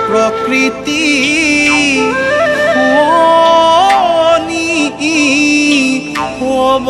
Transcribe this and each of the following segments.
প্ৰকৃতি হ'ব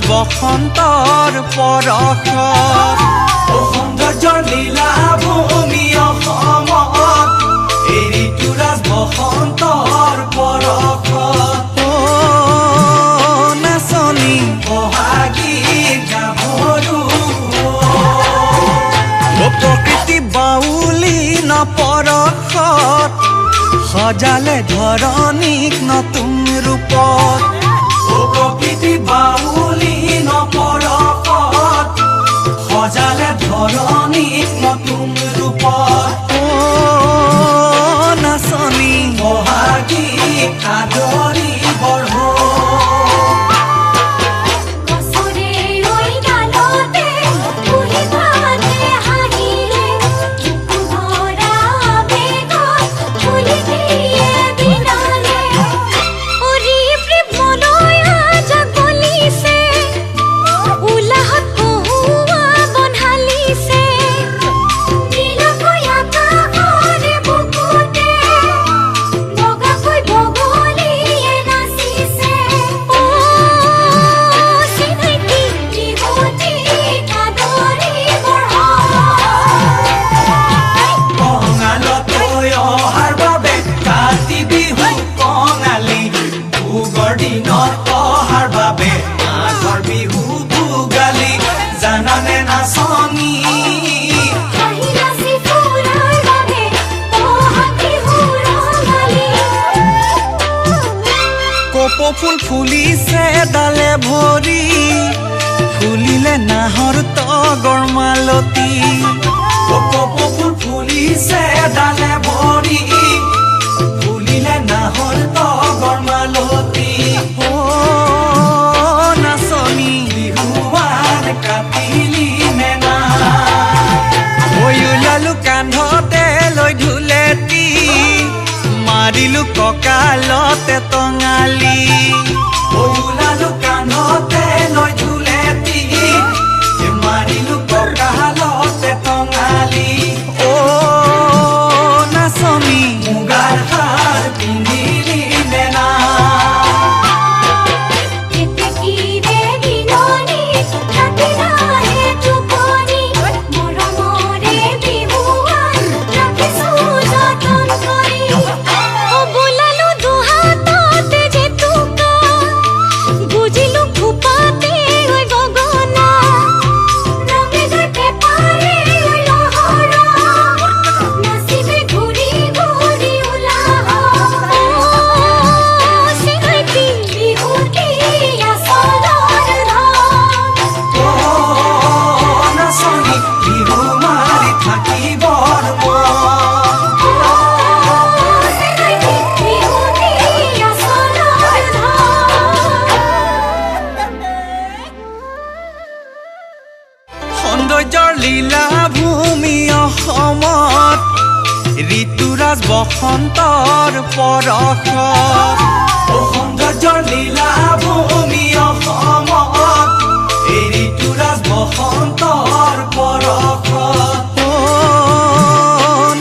বসন্তৰ পৰশত সৌন্দৰ্যৰ লীলা ভূমি অসমত এই ঋতুৰাজ বসন্তৰ পৰশত নাচনী বহাগী গাভৰু প্ৰকৃতি বাউলী নপৰশত সজালে ধৰণীক নতুন ৰূপত প্ৰকৃতি বাউলী নপৰশত সজালে ধৰণীক নতুন ৰূপত নাচনী বহাগী আদৰি বঢ় ফুল ফুলিছে ডালে ভৰি ফুলিলে নাহৰ তগৰ মালতী ফুল ফুলিছে ডালে ভৰি ফুলিলে নাহৰ তগৰ মালতী নাচনী বিহুৱান কাটিলি মেনা ওলালো কান্ধতে লৈ ঢুলেটি মাৰিলো কঁকালতে টঙালি ওলালো কান্ধতে লৈ ঢুলেটি মাৰিলো কঁকালতে টঙালি নাচনী মুগাৰ সাৰ পিন্ধিলি মেনা লীলা ভূমি অসমত ঋতুৰাজ বসন্তৰ পৰশত সৌন্দৰ্যৰ লীলা ভূমি অসমত এই ঋতুৰাজ বসন্তৰ পৰশত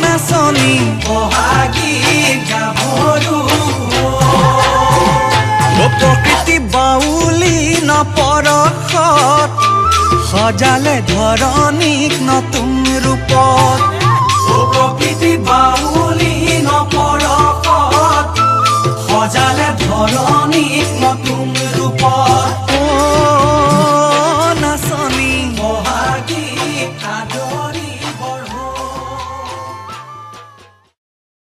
নাচনী বহাগী গাভৰু প্ৰকৃতি বাউলী নপৰশত সজালে ধৰণীক নতুন ৰূপত প্ৰকৃতি বাউলী নপৰশত সজালে ধৰণীক নতুন